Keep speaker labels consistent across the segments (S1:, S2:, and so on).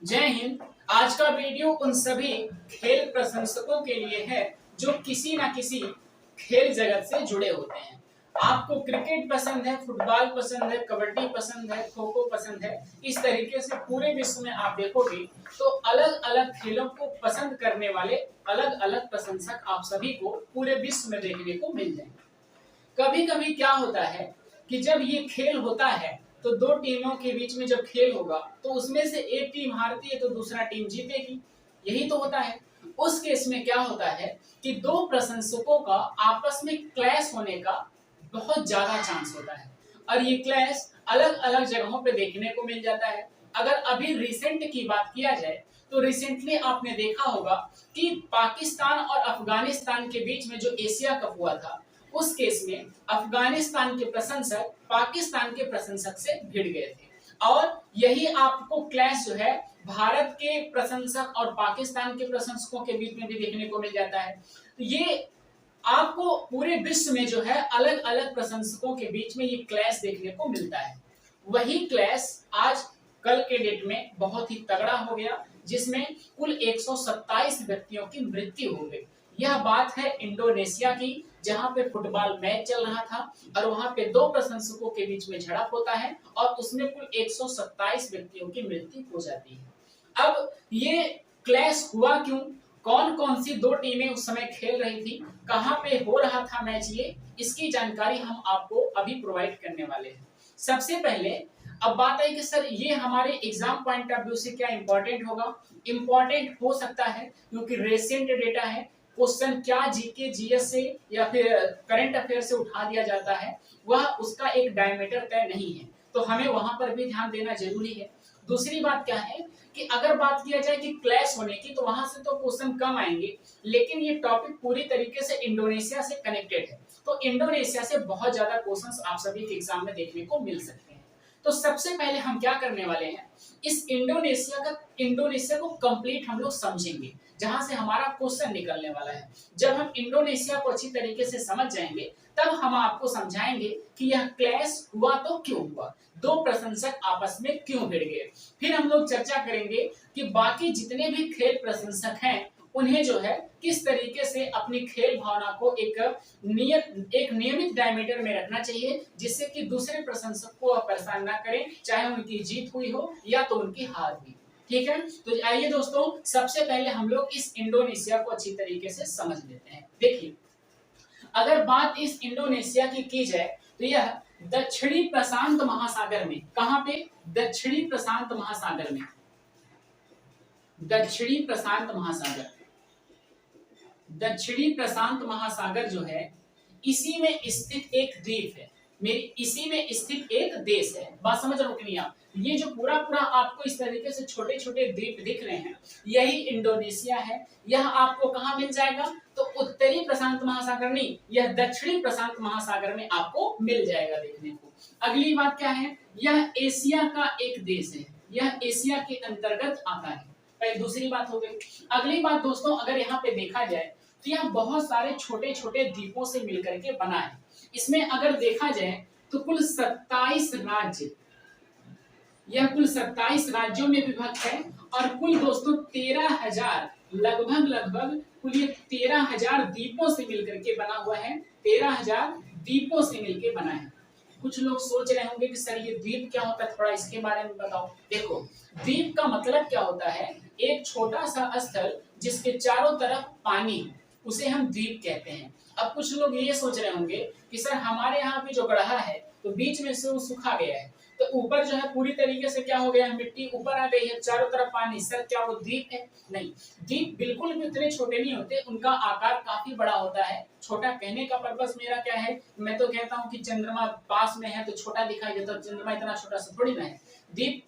S1: जय हिंद। आज का वीडियो उन सभी खेल प्रशंसकों के लिए है जो किसी ना किसी खेल जगत से जुड़े होते हैं। आपको क्रिकेट पसंद है, फुटबॉल पसंद है, कबड्डी पसंद है, खो खो पसंद है। इस तरीके से पूरे विश्व में आप देखोगे तो अलग अलग खेलों को पसंद करने वाले अलग अलग प्रशंसक आप सभी को पूरे विश्व में देखने को मिल जाएंगे। कभी कभी क्या होता है कि जब ये खेल होता है तो दो टीमों के बीच में जब खेल होगा तो उसमें से एक टीम हारती है तो दूसरा टीम जीतेगी। यही तो होता है। उस केस में क्या होता है कि दो प्रशंसकों का आपस में क्लैश होने का बहुत ज्यादा चांस होता है और ये क्लैश अलग अलग जगहों पे देखने को मिल जाता है। अगर अभी रिसेंट की बात किया जाए तो रिसेंटली आपने देखा होगा कि पाकिस्तान और अफगानिस्तान के बीच में जो एशिया कप हुआ था उस केस में अफगानिस्तान के प्रशंसक पाकिस्तान के प्रशंसक से भिड़ गए थे और यही आपको क्लैश जो है भारत के प्रशंसक और पाकिस्तान के प्रशंसकों के बीच में भी देखने को मिल जाता है। तो ये आपको पूरे विश्व में जो है अलग अलग प्रशंसकों के बीच में ये क्लैश देखने को मिलता है। वही क्लैश आज कल के डेट में बहुत ही तगड़ा हो गया जिसमें कुल 127 व्यक्तियों की मृत्यु हो गई। यह बात है इंडोनेशिया की जहां पे फुटबॉल मैच चल रहा था और वहां पे दो प्रशंसकों के बीच में झड़प होता है और उसमें कुल 127 व्यक्तियों की मृत्यु हो जाती है। अब ये क्लैश हुआ क्यों, कौन कौन सी दो टीमें उस समय खेल रही थी, कहां पे हो रहा था मैच, ये इसकी जानकारी हम आपको अभी प्रोवाइड करने वाले हैं। सबसे पहले अब बात है कि सर ये हमारे एग्जाम पॉइंट ऑफ व्यू से क्या इंपॉर्टेंट होगा। इंपॉर्टेंट हो सकता है क्योंकि रेसेंट डेटा है। क्वेश्चन क्या जीके जीएस से या फिर करंट अफेयर से उठा दिया जाता है वह उसका एक डायमीटर तय नहीं है, तो हमें वहां पर भी ध्यान देना जरूरी है। दूसरी बात क्या है कि अगर बात किया जाए कि क्लैश होने की तो वहां से तो क्वेश्चन कम आएंगे, लेकिन ये टॉपिक पूरी तरीके से इंडोनेशिया से कनेक्टेड है तो इंडोनेशिया से बहुत ज्यादा क्वेश्चंस आप सभी के एग्जाम में देखने को मिल सकते हैं। तो सबसे पहले हम क्या करने वाले हैं, इस इंडोनेशिया को कंप्लीट हम लोग समझेंगे जहां से हमारा क्वेश्चन निकलने वाला है। जब हम इंडोनेशिया को अच्छी तरीके से समझ जाएंगे तब हम आपको समझाएंगे कि यह क्लैश हुआ तो क्यों हुआ, दो प्रशंसक आपस में क्यों भिड़ गए। फिर हम लोग चर्चा करेंगे कि बाकी जितने भी खेल प्रशंसक हैं उन्हें जो है किस तरीके से अपनी खेल भावना को एक नियमित डायमीटर में रखना चाहिए जिससे कि दूसरे प्रशंसक को परेशान ना करें, चाहे उनकी जीत हुई हो या तो उनकी हार हुई। ठीक है, तो आइए दोस्तों सबसे पहले हम लोग इस इंडोनेशिया को अच्छी तरीके से समझ लेते हैं। देखिए, अगर बात इस इंडोनेशिया की जाए तो यह दक्षिणी प्रशांत महासागर में, कहां पे, दक्षिणी प्रशांत महासागर में, दक्षिणी प्रशांत महासागर, दक्षिणी प्रशांत महासागर जो है इसी में स्थित एक द्वीप है, मेरी इसी में स्थित एक देश है। बात समझ रहे हो कि नहीं आप? ये जो पूरा पूरा आपको इस तरीके से छोटे छोटे द्वीप दिख रहे हैं यही इंडोनेशिया है। यह आपको कहां मिल जाएगा, तो उत्तरी प्रशांत महासागर नहीं, यह दक्षिणी प्रशांत महासागर में आपको मिल जाएगा देखने को। अगली बात क्या है, यह एशिया का एक देश है, यह एशिया के अंतर्गत आता है। दूसरी बात हो गई। अगली बात दोस्तों, अगर यहाँ पे देखा जाए तो यह बहुत सारे छोटे छोटे द्वीपों से मिलकर के बना है। इसमें अगर देखा जाए तो कुल 27 राज्य, यह कुल 27 राज्यों में विभक्त है और कुल दोस्तों 13,000 लगभग कुल ये 13,000 द्वीपों से मिलकर के बना हुआ है। 13,000 द्वीपों से मिलकर बना है। कुछ लोग सोच रहे होंगे कि सर ये द्वीप क्या होता है, थोड़ा इसके बारे में बताओ। देखो, द्वीप का मतलब क्या होता है, एक छोटा सा स्थल जिसके चारों तरफ पानी, उसे हम द्वीप कहते हैं। अब कुछ लोग ये सोच रहे होंगे कि सर हमारे यहाँ पे जो गढ़ा है तो बीच में से वो सूखा गया है तो ऊपर जो है पूरी तरीके से क्या हो गया है, मिट्टी ऊपर आ गई है, चारों तरफ पानी, सर क्या वो द्वीप है? नहीं, द्वीप बिल्कुल भी उतने छोटे नहीं होते, उनका आकार काफी बड़ा होता है। छोटा कहने का पर्पस मेरा क्या है, मैं तो कहता हूँ कि चंद्रमा पास में है तो छोटा दिखाई देता है, चंद्रमा इतना छोटा सा थोड़ी ना है। द्वीप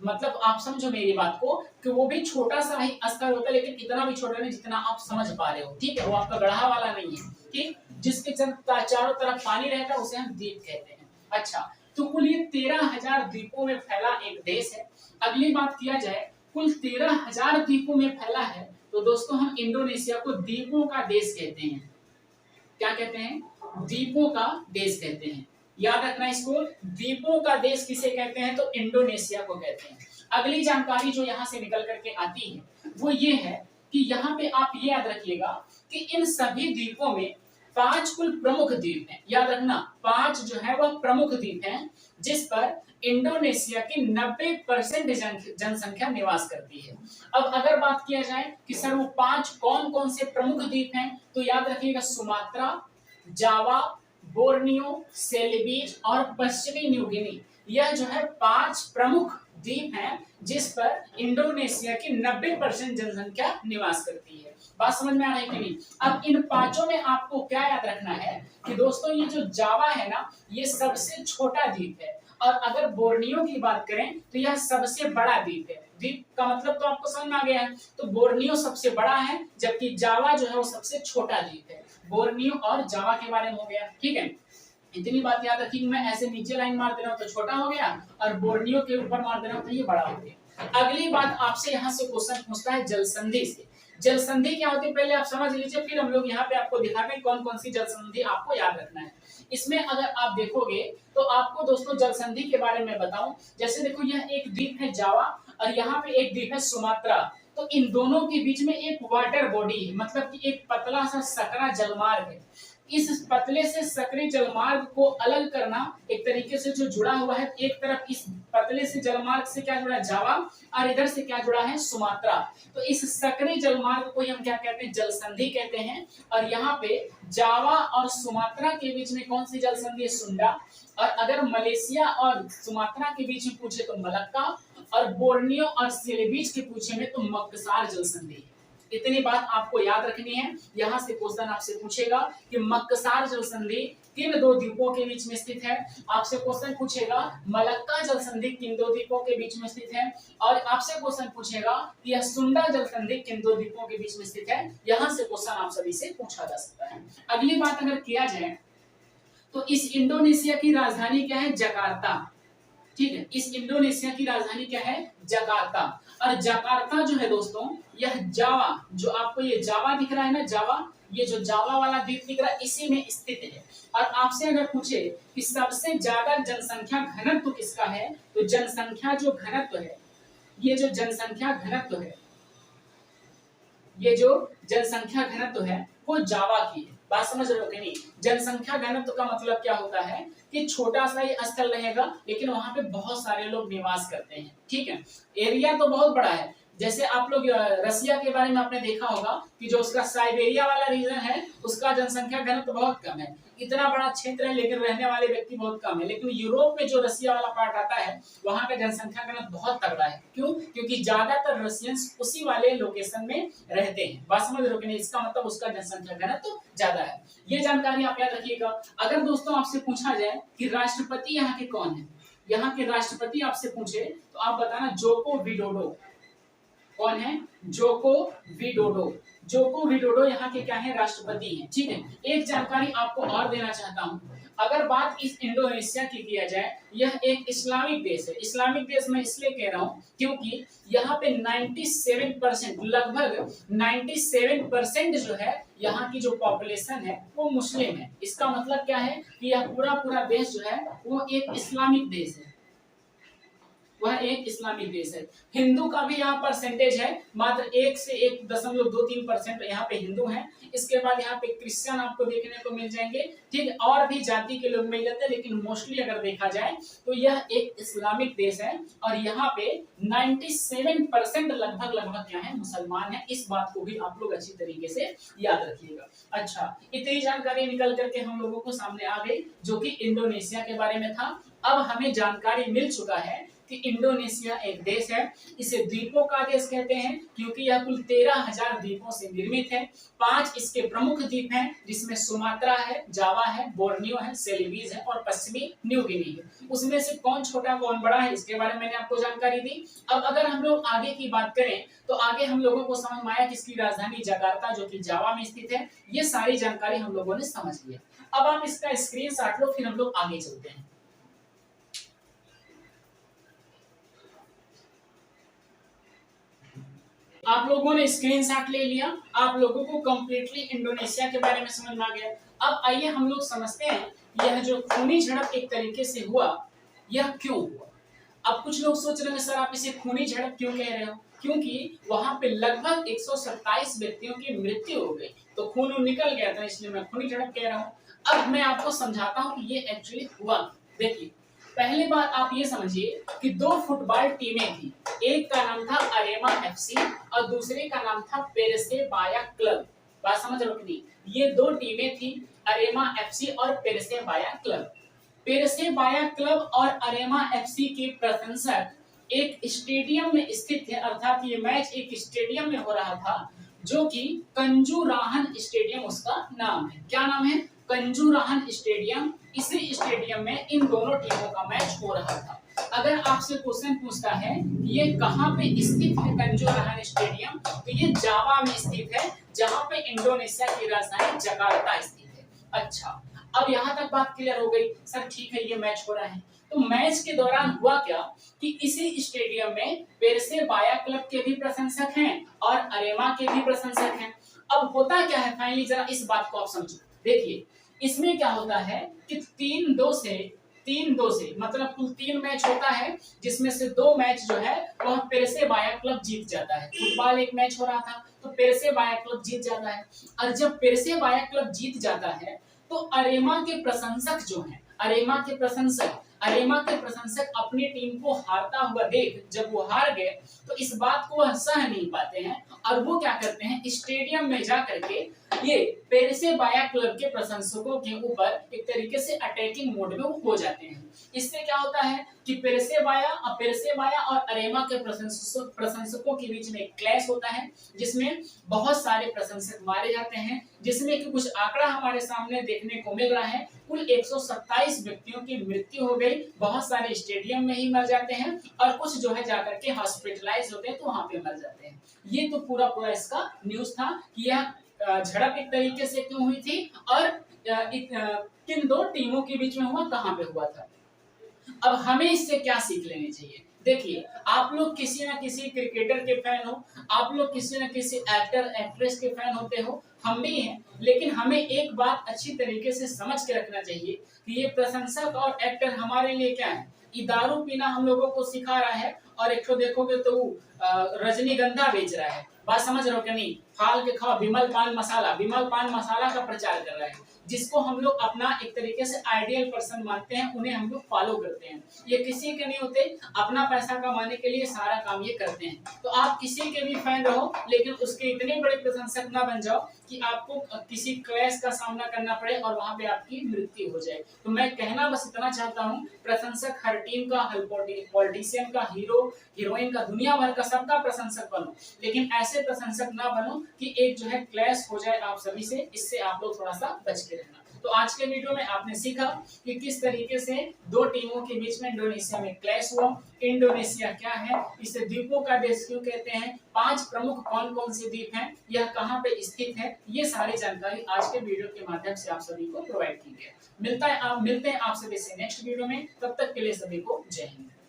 S1: मतलब आप समझो मेरी बात को कि वो भी छोटा सा ही स्तर होता है लेकिन इतना भी छोटा नहीं जितना आप समझ पा रहे हो। ठीक है, वो आपका गढ़ा वाला नहीं है। ठीक, जिसके चारों तरफ पानी रहता है उसे हम द्वीप कहते हैं। अच्छा, तो कुल ये 13,000 द्वीपों में फैला एक देश है। अगली बात किया जाए, कुल 13,000 द्वीपों में फैला है तो दोस्तों हम इंडोनेशिया को द्वीपों का देश कहते हैं। क्या कहते हैं? द्वीपों का देश कहते हैं। याद रखना इसको, द्वीपों का देश किसे कहते हैं, तो इंडोनेशिया को कहते हैं। अगली जानकारी जो यहाँ से निकल करके आती है वो ये है कि यहाँ पे आप ये याद रखिएगा कि इन सभी द्वीपों में 5 कुल प्रमुख द्वीप हैं। याद रखना 5 जो है वह प्रमुख द्वीप हैं जिस पर इंडोनेशिया की 90% जनसंख्या निवास करती है। अब अगर बात किया जाए कि सर वो 5 कौन कौन से प्रमुख द्वीप हैं, तो याद रखिएगा सुमात्रा, जावा, बोर्नियो, सेलिबीज और पश्चिमी न्यू गिनी। यह जो है 5 प्रमुख द्वीप हैं जिस पर इंडोनेशिया की 90% जनसंख्या निवास करती है। बात समझ में आ रही है कि नहीं? अब इन पांचों में आपको क्या याद रखना है कि दोस्तों ये जो जावा है ना, ये सबसे छोटा द्वीप है, और अगर बोर्नियो की बात करें तो यह सबसे बड़ा द्वीप है। द्वीप का मतलब तो आपको समझ में आ गया है। तो बोर्नियो सबसे बड़ा है जबकि जावा जो है वो सबसे छोटा द्वीप है। बोर्नियो और जावा के बारे में हो गया, ठीक है। इतनी बात याद रखी, मैं ऐसे नीचे लाइन मार दे रहा हूं तो छोटा हो गया, और बोर्नियो के ऊपर मार दे रहा हूं तो ये बड़ा हो गया। अगली बात आपसे यहाँ से क्वेश्चन पूछता है जल संधि से। जल संधि क्या होती है पहले आप समझ लीजिए, फिर हम लोग यहाँ पे आपको दिखाते हैं कौन कौन सी जल संधि आपको याद रखना है। इसमें अगर आप देखोगे तो आपको दोस्तों जल संधि के बारे में बताऊं, जैसे देखो यह एक द्वीप है जावा और यहाँ पे एक द्वीप है सुमात्रा। तो इन दोनों के बीच में एक वाटर बॉडी है, मतलब कि एक पतला सा सकरा जलमार्ग है। इस पतले से सकरे जलमार्ग को अलग करना एक तरीके से जो जुड़ा हुआ है, एक तरफ इस पतले से जलमार्ग से क्या जुड़ा है, जावा, और इधर से क्या जुड़ा है, सुमात्रा। तो इस सकरे जलमार्ग को हम क्या कहते हैं, जल संधि कहते हैं। और यहाँ पे जावा और सुमात्रा के बीच में कौन सी जल संधि है, सुंडा। और अगर मलेशिया और सुमात्रा के बीच में पूछे तो मलक्का, और बोर्नियो और सेलेबीज के पूछे में तो मक्कसार जल संधि है। इतनी बात आपको याद रखनी है। यहाँ से क्वेश्चन आपसे पूछेगा कि मक्कसार जल संधि किन दो द्वीपों के बीच में स्थित है। आपसे क्वेश्चन पूछेगा मलक्का जल संधि किन दो द्वीपों के बीच में स्थित है, और आपसे क्वेश्चन पूछेगा कि यह सुंडा जल संधि किन दो द्वीपों के बीच में स्थित है। यहाँ से क्वेश्चन आप सभी से पूछा जा सकता है। अगली बात अगर किया जाए तो इस इंडोनेशिया की राजधानी क्या है, जकार्ता, ठीक है। इस इंडोनेशिया की राजधानी क्या है, जकार्ता। और जकार्ता जो है दोस्तों, यह जावा, जो आपको ये जावा दिख रहा है ना, जावा, ये जो जावा वाला द्वीप दिख रहा है इसी में स्थित है। और आपसे अगर पूछे कि सबसे ज्यादा जनसंख्या घनत्व किसका है, तो जनसंख्या जो घनत्व है, ये जो जनसंख्या घनत्व है, ये जो जनसंख्या घनत्व है वो जावा की है। बात समझ रहे हो कि नहीं? जनसंख्या घनत्व का मतलब क्या होता है कि छोटा सा ही स्थल रहेगा लेकिन वहां पे बहुत सारे लोग निवास करते हैं, ठीक है। एरिया तो बहुत बड़ा है, जैसे आप लोग रसिया के बारे में आपने देखा होगा कि जो उसका साइबेरिया वाला रीजन है उसका जनसंख्या घनत्व बहुत कम है। इतना बड़ा क्षेत्र है लेकिन रहने वाले व्यक्ति बहुत कम है। लेकिन यूरोप में जो रसिया वाला पार्ट आता है वहां का जनसंख्या घनत्व बहुत तगड़ा है। क्यों? क्योंकि ज्यादातर रसियंस उसी वाले लोकेशन में रहते हैं। बात समझ रहे हो कि नहीं? इसका मतलब उसका जनसंख्या घनत्व ज्यादा है। ये जानकारी आप याद रखिएगा। अगर दोस्तों आपसे पूछा जाए कि राष्ट्रपति यहाँ के कौन है, यहाँ के राष्ट्रपति आपसे पूछे तो आप बताना जोको विडोडो। कौन है? Joko Widodo. जोको विडोडो यहाँ के क्या है, राष्ट्रपति हैं, ठीक है। एक जानकारी आपको और देना चाहता हूँ, अगर बात इस इंडोनेशिया की किया जाए, यह एक इस्लामिक देश है। इस्लामिक देश मैं इसलिए कह रहा हूँ क्योंकि यहाँ पे 97% लगभग 97% जो है यहाँ की जो पॉपुलेशन है वो मुस्लिम है। इसका मतलब क्या है कि यह पूरा देश जो है वो एक इस्लामिक देश है, वह एक इस्लामिक देश है। हिंदू का भी यहाँ परसेंटेज है मात्र 1 से 1.23% यहाँ पे हिंदू हैं। इसके बाद यहाँ पे क्रिश्चियन आपको देखने को मिल जाएंगे, ठीक है। और भी जाति के लोग मिल जाते हैं लेकिन मोस्टली अगर देखा जाए तो यह एक इस्लामिक देश है और यहाँ पे 97% लगभग क्या है, मुसलमान है। इस बात को भी आप लोग अच्छी तरीके से याद रखिएगा। अच्छा, इतनी जानकारी निकल करके हम लोगों को सामने आ गई जो कि इंडोनेशिया के बारे में था। अब हमें जानकारी मिल चुका है कि इंडोनेशिया एक देश है। इसे द्वीपों का देश कहते हैं क्योंकि यह कुल 13,000 द्वीपों से निर्मित है। 5 इसके प्रमुख द्वीप हैं जिसमें सुमात्रा है, जावा है, बोर्नियो है, सेलिबीज है और पश्चिमी न्यू गिनी है। उसमें से कौन छोटा कौन बड़ा है इसके बारे में मैंने आपको जानकारी दी। अब अगर हम लोग आगे की बात करें तो आगे हम लोगों को समझ में आया कि इसकी राजधानी जकार्ता जो कि जावा में स्थित है। ये सारी जानकारी हम लोगों ने समझ लिया। अब आप इसका स्क्रीनशॉट लो, फिर हम लोग आगे चलते हैं। आप लोगों ने स्क्रीनशॉट ले लिया, आप लोगों को कंप्लीटली इंडोनेशिया के बारे में समझ में आ गया। अब आइए हम लोग समझते हैं यह जो खूनी झड़प एक तरीके से हुआ, यह क्यों हुआ? अब कुछ लोग सोच रहे हैं सर आप इसे खूनी झड़प क्यों कह रहे हो? क्योंकि वहां पे लगभग 127 व्यक्तियों की मृत्यु हो गई, तो खून निकल गया था, इसलिए मैं खूनी झड़प कह रहा हूं। अब मैं आपको समझाता हूं कि ये एक्चुअली हुआ। देखिए, पहली बात आप ये समझिए कि दो फुटबॉल टीमें थी, एक का नाम था अरेमा एफसी और दूसरे का नाम था पेरेसेबाया क्लब। बात समझ रहे हो कि नहीं? ये दो टीमें थी, अरेमा एफसी और पेरेसेबाया क्लब। पेरेसेबाया क्लब और अरेमा एफसी के प्रशंसक एक स्टेडियम में स्थित थे, अर्थात ये मैच एक स्टेडियम में हो रहा था, जो कि कंजूराहन स्टेडियम उसका नाम है। क्या नाम है? कंजूराहन स्टेडियम। इसी स्टेडियम में इन दोनों टीमों का मैच हो रहा था। अगर आपसे क्वेश्चन पूछता है ये कहाँ पे स्थित है कंजूराहन स्टेडियम, तो ये जावा में स्थित है, जहां पे इंडोनेशिया की राजधानी जकार्ता स्थित है। अच्छा, अब यहाँ तक बात क्लियर हो गई। सर ठीक है, ये मैच हो रहा है, तो मैच के दौरान हुआ क्या कि इसी स्टेडियम में पेरेसेबाया क्लब के भी प्रशंसक हैं और अरेमा के भी प्रशंसक हैं। अब होता क्या है फाइनली, जरा इस बात को आप समझो। देखिए, इसमें क्या होता है कि 3-2 से मतलब कुल 3 मैच होता है, जिसमें से 2 मैच जो है वह पेरेसेबाया क्लब जीत जाता है। फुटबॉल एक मैच हो रहा था, तो पेरेसेबाया क्लब जीत जाता है। और जब पेरेसेबाया क्लब जीत जाता है, तो अरेमा के प्रशंसक जो हैं, अरेमा के प्रशंसक अपनी टीम को हारता हुआ देख, जब वो हार गए, तो इस बात को वह सह नहीं पाते हैं और वो क्या करते हैं, स्टेडियम में जा करके ये पेरेसेबाया क्लब के प्रशंसकों के ऊपर एक तरीके से अटैकिंग मोड में वो हो जाते हैं। इससे क्या होता है कि पेरेसेबाया और अरेमा के प्रशंसकों के बीच में एक क्लैश होता है, जिसमें बहुत सारे प्रशंसक मारे जाते हैं, जिसमें कि कुछ आंकड़ा हमारे सामने देखने को मिल रहा है। कुल 127 व्यक्तियों की मृत्यु हो गई, बहुत सारे स्टेडियम में ही मर जाते हैं और कुछ जो है जाकर के हॉस्पिटलाइज होते हैं, तो वहां पे मर जाते हैं। ये तो पूरा इसका न्यूज था कि यह झड़प एक तरीके से क्यों हुई थी और किन दो टीमों के बीच में हुआ, कहां पे हुआ था। अब हमें इससे क्या सीख लेनी चाहिए? देखिए, आप लोग किसी ना किसी क्रिकेटर के फैन हो, आप लोग किसी ना किसी एक्टर एक्ट्रेस के फैन होते हो, हम भी हैं, लेकिन हमें एक बात अच्छी तरीके से समझ के रखना चाहिए कि ये प्रशंसक और एक्टर हमारे लिए क्या है। ये दारू पीना हम लोगों को सिखा रहा है और एक तो देखोगे तो रजनीगंधा बेच रहा है। बात समझ रहे हो क्या नहीं? फाल के खाओ विमल पान मसाला का प्रचार कर रहा है, जिसको हम लोग अपना एक तरीके से आइडियल पर्सन मानते हैं, उन्हें हम लोग फॉलो करते हैं। ये किसी के नहीं होते, अपना पैसा कमाने के लिए सारा काम ये करते हैं। तो आप किसी के भी फैन रहो, लेकिन उसके इतने बड़े प्रशंसक ना बन जाओ कि आपको किसी क्लैश का सामना करना पड़े और वहां पे आपकी मृत्यु हो जाए। तो मैं कहना बस इतना चाहता हूँ, प्रशंसक हर टीम का, हर पॉलिटिशियन का, हीरो हीरोइन का, दुनिया भर का सबका प्रशंसक बनो, लेकिन ऐसे प्रशंसक ना बनो कि एक जो है क्लैश हो जाए आप सभी से। इससे आप लोग थोड़ा सा बच के रहना। तो आज के वीडियो में आपने सीखा कि किस तरीके से दो टीमों के बीच में इंडोनेशिया में क्लैश हुआ। इंडोनेशिया क्या है, इसे द्वीपों का देश क्यों कहते हैं, 5 प्रमुख कौन कौन से द्वीप हैं, यह कहाँ पे स्थित है, ये सारी जानकारी आज के वीडियो के माध्यम से आप सभी को प्रोवाइड की गई। मिलते हैं आप सभी से नेक्स्ट वीडियो में, तब तक के लिए सभी को जय हिंद।